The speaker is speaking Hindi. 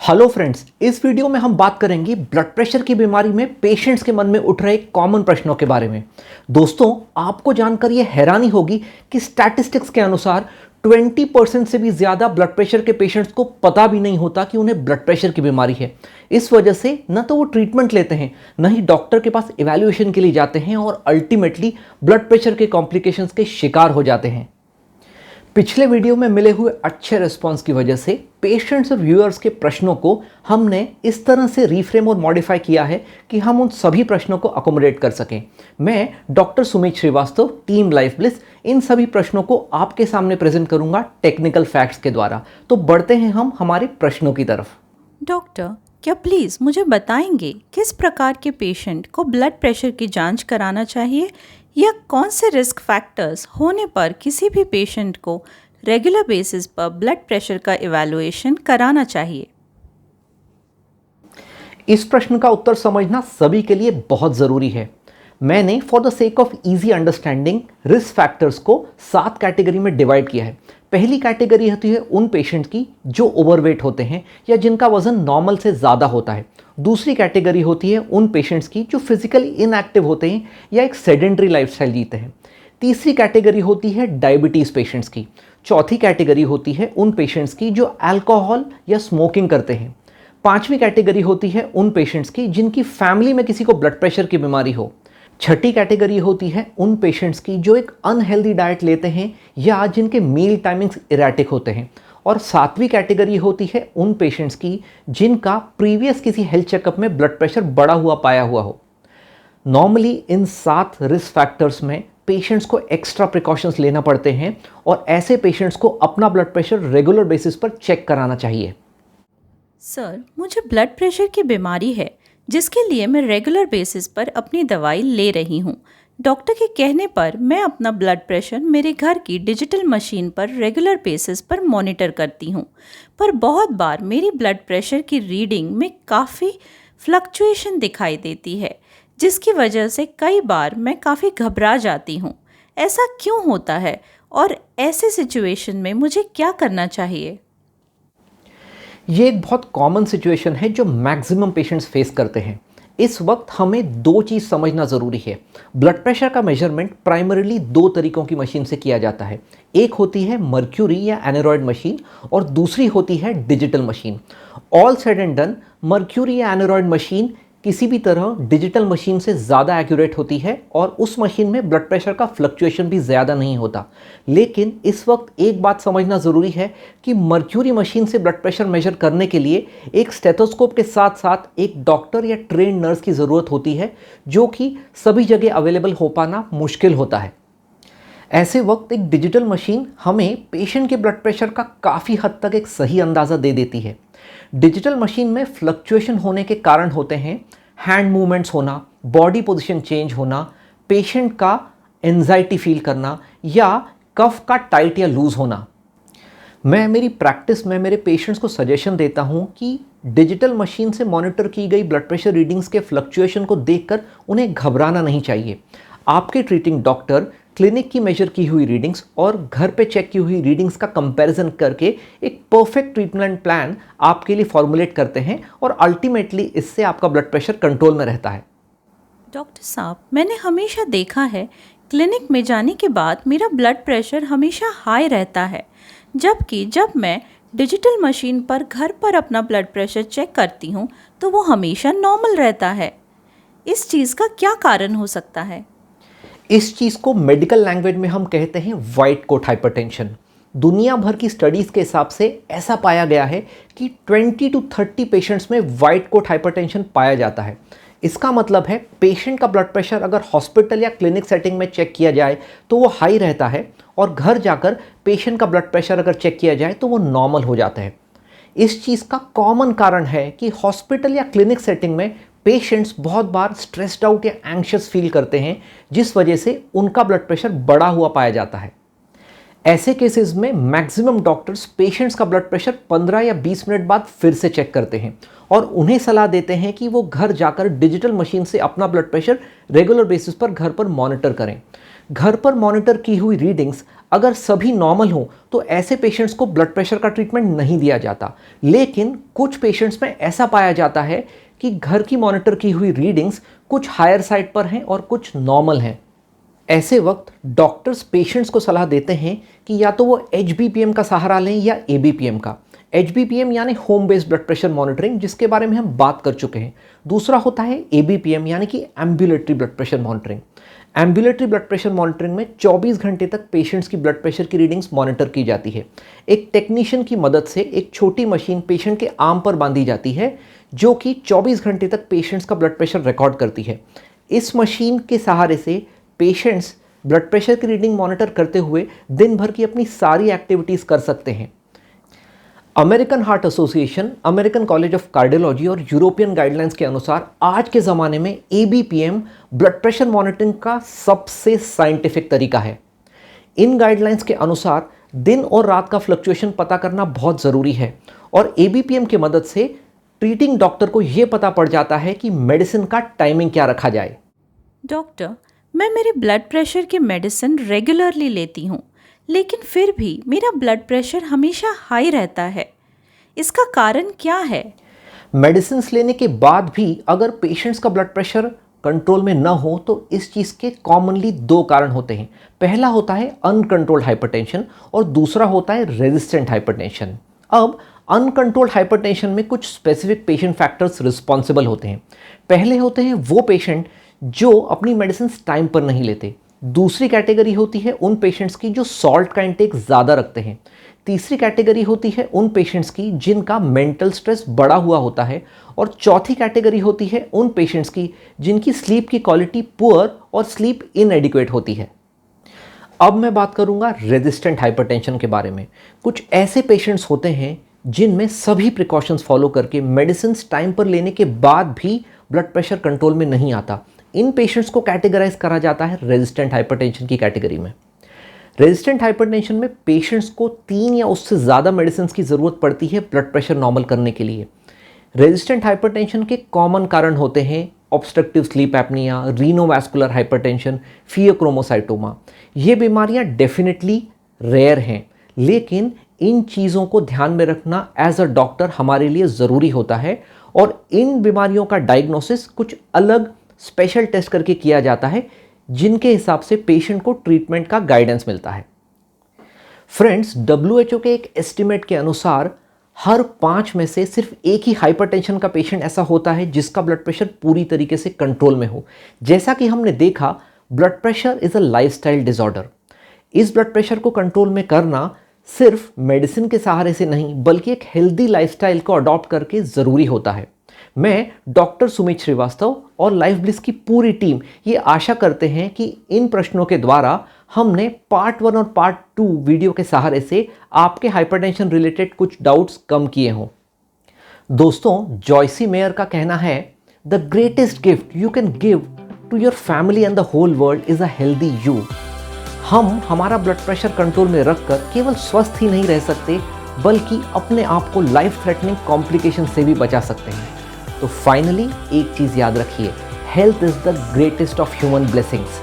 हेलो फ्रेंड्स, इस वीडियो में हम बात करेंगे ब्लड प्रेशर की बीमारी में पेशेंट्स के मन में उठ रहे कॉमन प्रश्नों के बारे में। दोस्तों, आपको जानकर यह हैरानी होगी कि स्टैटिस्टिक्स के अनुसार 20% से भी ज़्यादा ब्लड प्रेशर के पेशेंट्स को पता भी नहीं होता कि उन्हें ब्लड प्रेशर की बीमारी है। इस वजह से न तो वो ट्रीटमेंट लेते हैं, न ही डॉक्टर के पास इवैल्यूएशन के लिए जाते हैं और अल्टीमेटली ब्लड प्रेशर के कॉम्प्लिकेशंस के शिकार हो जाते हैं। पिछले वीडियो में मिले हुए अच्छे रिस्पांस की वजह से पेशेंट्स और व्यूअर्स के प्रश्नों को हमने इस तरह से रीफ्रेम और मॉडिफाई किया है कि हम उन सभी प्रश्नों को अकोमोडेट कर सकें। मैं doctor Sumit Shrivastava, team life bliss, इन सभी प्रश्नों को आपके सामने प्रेजेंट करूंगा टेक्निकल फैक्ट्स के द्वारा। तो बढ़ते हैं हम हमारे प्रश्नों की तरफ। डॉक्टर, क्या प्लीज़ मुझे बताएंगे किस प्रकार के पेशेंट को ब्लड प्रेशर की जांच कराना चाहिए या कौन से रिस्क फैक्टर्स होने पर किसी भी पेशेंट को रेगुलर बेसिस पर ब्लड प्रेशर का इवैल्यूएशन कराना चाहिए? इस प्रश्न का उत्तर समझना सभी के लिए बहुत ज़रूरी है। मैंने for the sake of easy understanding risk factors को 7 कैटेगरी में डिवाइड किया है। पहली कैटेगरी होती है उन पेशेंट की जो ओवरवेट होते हैं या जिनका वजन नॉर्मल से ज़्यादा होता है। दूसरी कैटेगरी होती है उन पेशेंट्स की जो फिजिकली इनएक्टिव होते हैं या एक सेडेंटरी लाइफस्टाइल जीते हैं। तीसरी कैटेगरी होती है डायबिटीज़ पेशेंट्स की। चौथी कैटेगरी होती है उन पेशेंट्स की जो अल्कोहल या स्मोकिंग करते हैं। पांचवी कैटेगरी होती है उन पेशेंट्स की जिनकी फैमिली में किसी को ब्लड प्रेशर की बीमारी हो। छठी कैटेगरी होती है उन पेशेंट्स की जो एक अनहेल्दी डाइट लेते हैं या जिनके मील टाइमिंग्स इरेटिक होते हैं। और सातवीं कैटेगरी होती है उन पेशेंट्स की जिनका प्रीवियस किसी हेल्थ चेकअप में ब्लड प्रेशर बढ़ा हुआ पाया हुआ हो। नॉर्मली इन 7 रिस्क फैक्टर्स में पेशेंट्स को एक्स्ट्रा प्रिकॉशंस लेना पड़ते हैं और ऐसे पेशेंट्स को अपना ब्लड प्रेशर रेगुलर बेसिस पर चेक कराना चाहिए। सर, मुझे ब्लड प्रेशर की बीमारी है जिसके लिए मैं रेगुलर बेसिस पर अपनी दवाई ले रही हूँ। डॉक्टर के कहने पर मैं अपना ब्लड प्रेशर मेरे घर की डिजिटल मशीन पर रेगुलर बेसिस पर मॉनिटर करती हूँ, पर बहुत बार मेरी ब्लड प्रेशर की रीडिंग में काफ़ी फ्लक्चुएशन दिखाई देती है, जिसकी वजह से कई बार मैं काफ़ी घबरा जाती हूँ। ऐसा क्यों होता है और ऐसे सिचुएशन में मुझे क्या करना चाहिए? ये एक बहुत कॉमन सिचुएशन है जो मैक्सिमम पेशेंट्स फेस करते हैं। इस वक्त हमें 2 चीज़ समझना ज़रूरी है। ब्लड प्रेशर का मेजरमेंट प्राइमरीली 2 तरीकों की मशीन से किया जाता है। एक होती है मर्क्यूरी या एनेरॉयड मशीन और दूसरी होती है digital machine. All said and done, mercury या एनेरॉयड मशीन किसी भी तरह डिजिटल मशीन से ज़्यादा एक्यूरेट होती है और उस मशीन में ब्लड प्रेशर का फ्लक्चुएशन भी ज़्यादा नहीं होता। लेकिन इस वक्त एक बात समझना ज़रूरी है कि मर्क्यूरी मशीन से ब्लड प्रेशर मेजर करने के लिए एक स्टेथोस्कोप के साथ साथ एक डॉक्टर या ट्रेन्ड नर्स की ज़रूरत होती है, जो कि सभी जगह अवेलेबल हो पाना मुश्किल होता है। ऐसे वक्त एक डिजिटल मशीन हमें पेशेंट के ब्लड प्रेशर का काफ़ी हद तक एक सही अंदाज़ा दे देती है। डिजिटल मशीन में फ्लक्चुएशन होने के कारण होते हैं हैंड मूवमेंट्स होना, बॉडी पोजीशन चेंज होना, पेशेंट का एंजाइटी फील करना या कफ का टाइट या लूज होना। मैं मेरी प्रैक्टिस में मेरे पेशेंट्स को सजेशन देता हूं कि डिजिटल मशीन से मॉनिटर की गई ब्लड प्रेशर रीडिंग्स के फ्लक्चुएशन को देखकर उन्हें घबराना नहीं चाहिए। आपके ट्रीटिंग डॉक्टर क्लिनिक की मेजर की हुई रीडिंग्स और घर पे चेक की हुई रीडिंग्स का कंपैरिजन करके एक परफेक्ट ट्रीटमेंट प्लान आपके लिए फॉर्मुलेट करते हैं और अल्टीमेटली इससे आपका ब्लड प्रेशर कंट्रोल में रहता है। डॉक्टर साहब, मैंने हमेशा देखा है क्लिनिक में जाने के बाद मेरा ब्लड प्रेशर हमेशा हाई रहता है, जबकि जब मैं डिजिटल मशीन पर घर पर अपना ब्लड प्रेशर चेक करती हूँ तो वो हमेशा नॉर्मल रहता है। इस चीज़ का क्या कारण हो सकता है? इस चीज़ को मेडिकल लैंग्वेज में हम कहते हैं व्हाइट कोट हाइपरटेंशन। दुनिया भर की स्टडीज़ के हिसाब से ऐसा पाया गया है कि 20 to 30 पेशेंट्स में व्हाइट कोट हाइपरटेंशन पाया जाता है। इसका मतलब है पेशेंट का ब्लड प्रेशर अगर हॉस्पिटल या क्लिनिक सेटिंग में चेक किया जाए तो वो हाई रहता है और घर जाकर पेशेंट का ब्लड प्रेशर अगर चेक किया जाए तो वो नॉर्मल हो जाता है। इस चीज़ का कॉमन कारण है कि हॉस्पिटल या क्लिनिक सेटिंग में पेशेंट्स बहुत बार स्ट्रेस्ड आउट या एंग्शियस फील करते हैं, जिस वजह से उनका ब्लड प्रेशर बढ़ा हुआ पाया जाता है। ऐसे केसेस में मैक्सिमम डॉक्टर्स पेशेंट्स का ब्लड प्रेशर 15 या 20 मिनट बाद फिर से चेक करते हैं और उन्हें सलाह देते हैं कि वो घर जाकर डिजिटल मशीन से अपना ब्लड प्रेशर रेगुलर बेसिस पर घर पर मॉनिटर करें। घर पर मॉनिटर की हुई रीडिंग्स अगर सभी नॉर्मल हों तो ऐसे पेशेंट्स को ब्लड प्रेशर का ट्रीटमेंट नहीं दिया जाता, लेकिन कुछ पेशेंट्स में ऐसा पाया जाता है कि घर की मॉनिटर की हुई रीडिंग्स कुछ हायर साइड पर हैं और कुछ नॉर्मल हैं। ऐसे वक्त डॉक्टर्स पेशेंट्स को सलाह देते हैं कि या तो वो HBPM का सहारा लें या ABPM का। HBPM यानी home based blood pressure monitoring, जिसके बारे में हम बात कर चुके हैं। दूसरा होता है ABPM यानी कि ambulatory blood pressure monitoring. Ambulatory blood pressure monitoring में 24 घंटे तक पेशेंट्स की ब्लड प्रेशर की रीडिंग्स मॉनिटर की जाती है। एक टेक्नीशियन की मदद से एक छोटी मशीन पेशेंट के आर्म पर बांधी जाती है, जो कि 24 घंटे तक पेशेंट्स का ब्लड प्रेशर रिकॉर्ड करती है। इस मशीन के सहारे से पेशेंट्स ब्लड प्रेशर की रीडिंग मॉनिटर करते हुए दिन भर की अपनी सारी एक्टिविटीज़ कर सकते हैं। American heart association, American college of cardiology और यूरोपियन गाइडलाइंस के अनुसार आज के ज़माने में ABPM ब्लड प्रेशर मॉनिटरिंग का सबसे साइंटिफिक तरीका है। इन गाइडलाइंस के अनुसार दिन और रात का फ्लक्चुएशन पता करना बहुत ज़रूरी है और ABPM की मदद से ट्रीटिंग डॉक्टर को यह पता पड़ जाता है कि मेडिसिन का टाइमिंग क्या रखा जाए। डॉक्टर, मैं मेरे ब्लड प्रेशर की मेडिसिन रेगुलरली लेती हूँ, लेकिन फिर भी मेरा ब्लड प्रेशर हमेशा हाई रहता है। इसका कारण क्या है? मेडिसिन लेने के बाद भी अगर पेशेंट्स का ब्लड प्रेशर कंट्रोल में न हो तो इस चीज़ के कॉमनली दो कारण होते हैं। पहला होता है अनकंट्रोल्ड हाइपरटेंशन और दूसरा होता है रेजिस्टेंट हाइपरटेंशन। अब अनकंट्रोल्ड हाइपरटेंशन में कुछ स्पेसिफिक पेशेंट फैक्टर्स रिस्पॉन्सिबल होते हैं। पहले होते हैं वो पेशेंट जो अपनी मेडिसिन टाइम पर नहीं लेते। दूसरी कैटेगरी होती है उन पेशेंट्स की जो सॉल्ट का इंटेक ज़्यादा रखते हैं। तीसरी कैटेगरी होती है उन पेशेंट्स की जिनका मेंटल स्ट्रेस बढ़ा हुआ होता है और चौथी कैटेगरी होती है उन पेशेंट्स की जिनकी स्लीप की क्वालिटी पुअर और स्लीप इनएडिक्वेट होती है। अब मैं बात करूंगा रेजिस्टेंट हाइपरटेंशन के बारे में। कुछ ऐसे पेशेंट्स होते हैं जिनमें सभी प्रिकॉशंस फॉलो करके मेडिसिन टाइम पर लेने के बाद भी ब्लड प्रेशर कंट्रोल में नहीं आता। इन पेशेंट्स को कैटेगराइज करा जाता है रेजिस्टेंट हाइपरटेंशन की कैटेगरी में। रेजिस्टेंट हाइपरटेंशन में पेशेंट्स को 3 या उससे ज़्यादा मेडिसिन की ज़रूरत पड़ती है ब्लड प्रेशर नॉर्मल करने के लिए। रेजिस्टेंट हाइपरटेंशन के कॉमन कारण होते हैं obstructive sleep apnea, renovascular hypertension, pheochromocytoma. ये बीमारियां डेफिनेटली रेयर हैं, लेकिन इन चीज़ों को ध्यान में रखना एज अ डॉक्टर हमारे लिए ज़रूरी होता है और इन बीमारियों का डायग्नोसिस कुछ अलग स्पेशल टेस्ट करके किया जाता है, जिनके हिसाब से पेशेंट को ट्रीटमेंट का गाइडेंस मिलता है। फ्रेंड्स, WHO के एक एस्टिमेट के अनुसार हर 5 में से सिर्फ एक ही हाइपरटेंशन का पेशेंट ऐसा होता है जिसका ब्लड प्रेशर पूरी तरीके से कंट्रोल में हो। जैसा कि हमने देखा, blood pressure is a lifestyle disorder. इस ब्लड प्रेशर को कंट्रोल में करना सिर्फ मेडिसिन के सहारे से नहीं बल्कि एक हेल्दी लाइफस्टाइल को अडॉप्ट करके ज़रूरी होता है। मैं डॉक्टर सुमित श्रीवास्तव और लाइफ ब्लिस की पूरी टीम ये आशा करते हैं कि इन प्रश्नों के द्वारा हमने पार्ट 1 और पार्ट 2 वीडियो के सहारे से आपके हाइपरटेंशन रिलेटेड कुछ डाउट्स कम किए हों। दोस्तों, जॉयसी मेयर का कहना है, the greatest gift you can give to your family and the whole world is a healthy you. हम हमारा ब्लड प्रेशर कंट्रोल में रखकर केवल स्वस्थ ही नहीं रह सकते बल्कि अपने आप को लाइफ थ्रेटनिंग कॉम्प्लिकेशन से भी बचा सकते हैं। तो फाइनली एक चीज़ याद रखिए, health is the greatest of human blessings.